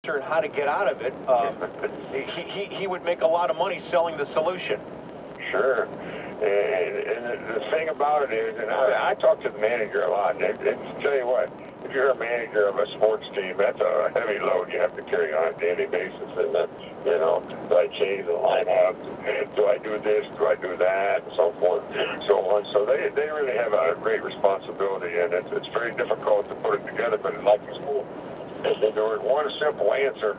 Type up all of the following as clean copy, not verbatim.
sure how to get out of it. He would make a lot of money selling the solution. Sure. And the thing about it is, and I talk to the manager a lot, and tell you what, if you're a manager of a sports team, that's a heavy load you have to carry on a daily basis. And you know, do I change the lineup? Do I do this? Do I do that? And so forth, so on. So they really have a great responsibility, and it's very difficult to put it together. But like in school, if there was one simple answer,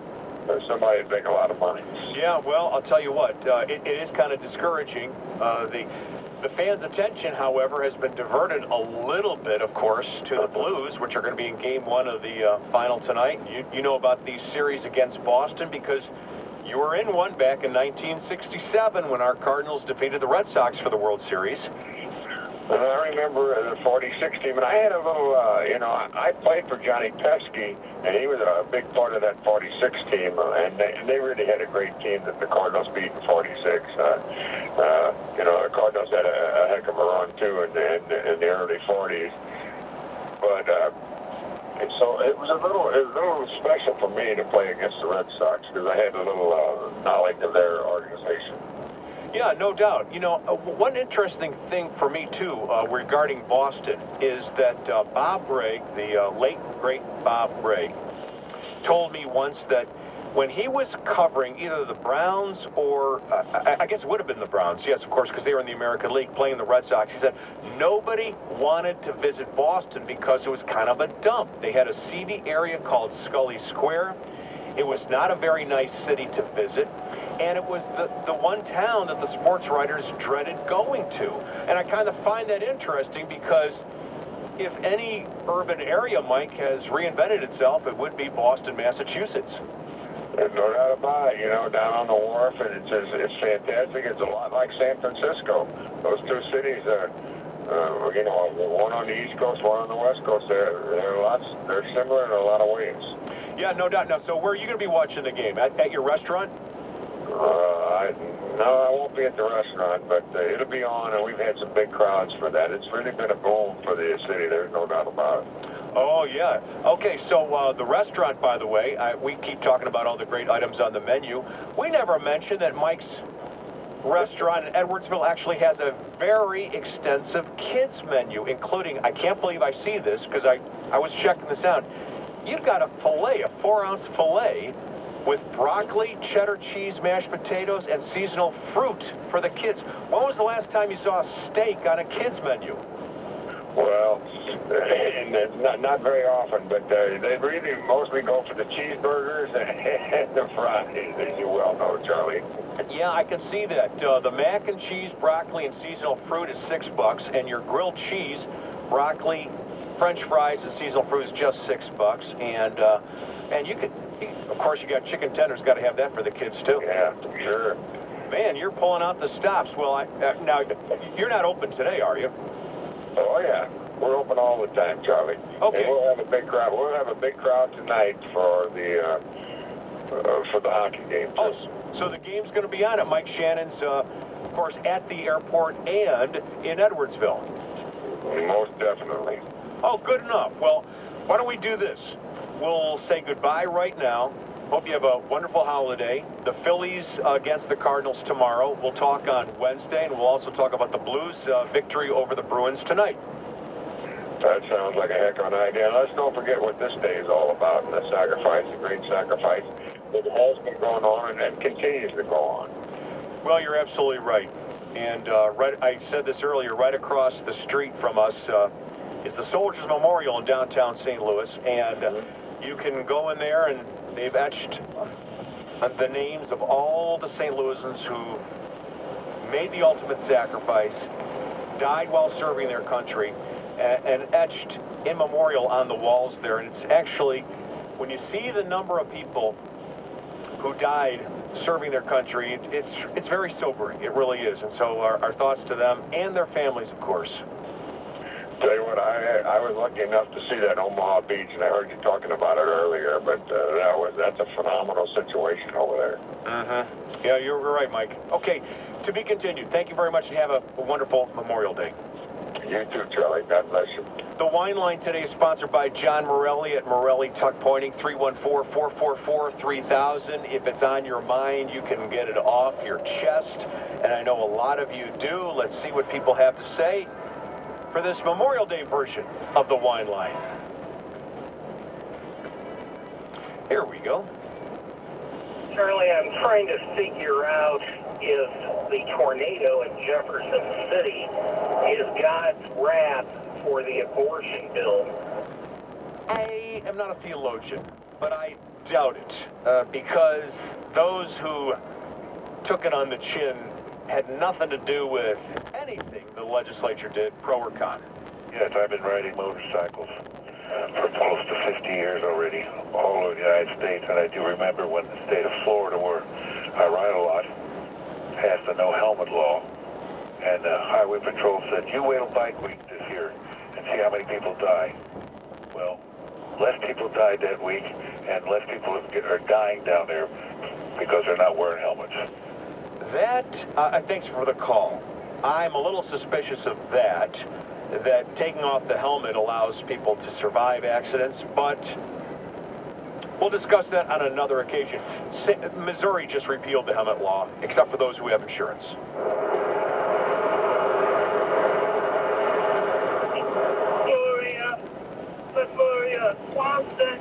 somebody would make a lot of money. Yeah, well, I'll tell you what, it is kind of discouraging. The fans' attention, however, has been diverted a little bit, of course, to the Blues, which are going to be in Game 1 of the final tonight. You know about the series against Boston because you were in one back in 1967 when our Cardinals defeated the Red Sox for the World Series. And I remember the 46 team, and I had a little, you know, I played for Johnny Pesky, and he was a big part of that 46 team, and they really had a great team that the Cardinals beat in 46. You know, the Cardinals had a heck of a run, too, in the early 40s. But, and so it was a little special for me to play against the Red Sox, because I had a little knowledge of their organization. Yeah, no doubt. You know, one interesting thing for me, too, regarding Boston is that Bob Ray, the late, great Bob Ray, told me once that when he was covering either the Browns or, I guess it would have been the Browns, yes, of course, because they were in the American League playing the Red Sox, he said nobody wanted to visit Boston because it was kind of a dump. They had a seedy area called Scully Square. It was not a very nice city to visit. And it was the one town that the sports writers dreaded going to. And I kind of find that interesting because if any urban area, Mike, has reinvented itself, it would be Boston, Massachusetts. There's no doubt about it. You know, down on the wharf, and it's fantastic. It's a lot like San Francisco. Those two cities are, you know, one on the East Coast, one on the West Coast. They're similar in a lot of ways. Yeah, no doubt. Now, so where are you going to be watching the game? At your restaurant? No, I won't be at the restaurant, but it'll be on, and we've had some big crowds for that. It's really been a boom for the city, there's no doubt about it. Oh, yeah. Okay, so the restaurant, by the way, we keep talking about all the great items on the menu. We never mentioned that Mike's restaurant in Edwardsville actually has a very extensive kids menu, including, I can't believe I see this, because I was checking this out. You've got a filet, a 4-ounce filet, with broccoli, cheddar cheese, mashed potatoes, and seasonal fruit for the kids. When was the last time you saw a steak on a kid's menu? Well, not very often, but they really mostly go for the cheeseburgers and the fries, as you well know, Charlie. Yeah, I can see that. The mac and cheese, broccoli, and seasonal fruit is $6, and your grilled cheese, broccoli, French fries, and seasonal fruit is just $6. And you could, of course, you got chicken tenders. Got to have that for the kids too. Yeah, sure. Man, you're pulling out the stops. Well, now you're not open today, are you? Oh yeah, we're open all the time, Charlie. Okay. And we'll have a big crowd. We'll have a big crowd tonight for the hockey game. Oh, so the game's going to be on at Mike Shannon's, of course, at the airport and in Edwardsville. Most definitely. Oh, good enough. Well, why don't we do this? We'll say goodbye right now. Hope you have a wonderful holiday. The Phillies against the Cardinals tomorrow. We'll talk on Wednesday, and we'll also talk about the Blues' victory over the Bruins tonight. That sounds like a heck of an idea. And let's don't forget what this day is all about, and the sacrifice, the great sacrifice that has been going on and continues to go on. Well, you're absolutely right. And I said this earlier, right across the street from us is the Soldiers Memorial in downtown St. Louis, and you can go in there, and they've etched the names of all the St. Louisans who made the ultimate sacrifice, died while serving their country, and etched in memorial on the walls there. And it's actually, when you see the number of people who died serving their country, it's very sobering. It really is. And so our thoughts to them and their families, of course. Tell you what, I was lucky enough to see that Omaha Beach, and I heard you talking about it earlier, but that's a phenomenal situation over there. Mm-hmm. Yeah, you're right, Mike. Okay, to be continued. Thank you very much, and have a wonderful Memorial Day. You too, Charlie. God bless you. The Wine Line today is sponsored by John Morelli at Morelli Tuck Pointing, 314-444-3000. If it's on your mind, you can get it off your chest, and I know a lot of you do. Let's see what people have to say for this Memorial Day version of the Wine Line. Here we go. Charlie, I'm trying to figure out if the tornado in Jefferson City is God's wrath for the abortion bill. I am not a theologian, but I doubt it, because those who took it on the chin had nothing to do with anything the legislature did, pro or con. Yes, I've been riding motorcycles for close to 50 years already, all over the United States, and I do remember when the state of Florida, where I ride a lot, passed the no helmet law, and the Highway Patrol said, you wait till bike week this year and see how many people die. Well, less people died that week, and less people are dying down there because they're not wearing helmets. That, thanks for the call. I'm a little suspicious of that taking off the helmet allows people to survive accidents, but we'll discuss that on another occasion. Missouri just repealed the helmet law, except for those who have insurance. Gloria, Swanson.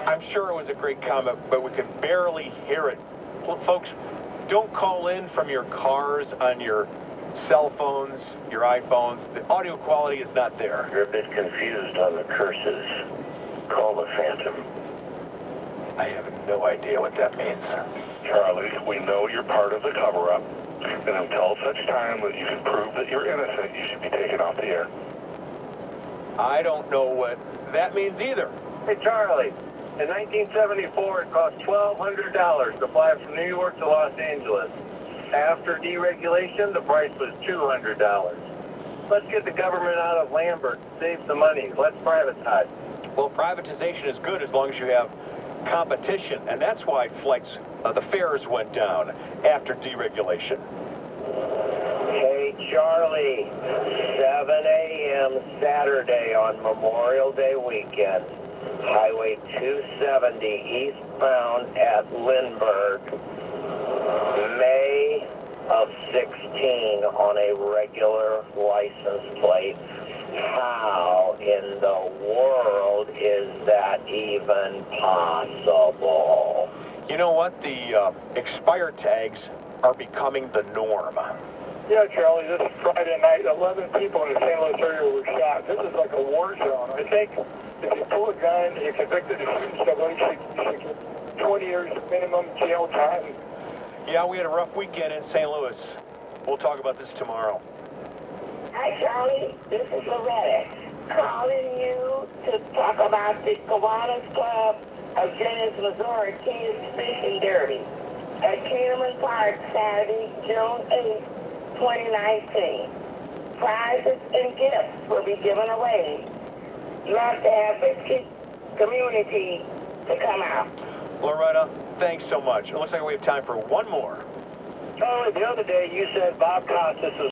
I'm sure it was a great comment, but we could barely hear it. Well, folks, don't call in from your cars on your cell phones, your iPhones. The audio quality is not there. You're a bit confused on the curses. Call the Phantom. I have no idea what that means. Charlie, we know you're part of the cover-up, and until such time that you can prove that you're innocent, you should be taken off the air. I don't know what that means either. Hey, Charlie, in 1974, it cost $1,200 to fly from New York to Los Angeles. After deregulation, the price was $200. Let's get the government out of Lambert, save some money. Let's privatize. Well, privatization is good as long as you have competition, and that's why flights, the fares went down after deregulation. Hey, Charlie, 7 a.m. Saturday on Memorial Day weekend, Highway 270 eastbound at Lindbergh, May of 16 on a regular license plate. How in the world is that even possible? You know what? The expired tags are becoming the norm. Yeah, Charlie, this is Friday night. 11 people in the St. Louis area were shot. This is like a war zone. I think if you pull a gun and you're convicted of shooting somebody, you should get 20 years minimum jail time. Yeah, we had a rough weekend in St. Louis. We'll talk about this tomorrow. Hi, Charlie. This is Loretta calling you to talk about the Kiwanis Club of Jennings, Missouri Kids Fishing Derby at Keeneman Park, Saturday, June 8th, 2019. Prizes and gifts will be given away. You have to have the community to come out. Loretta, thanks so much. It looks like we have time for one more. Charlie, the other day you said Bob Costas was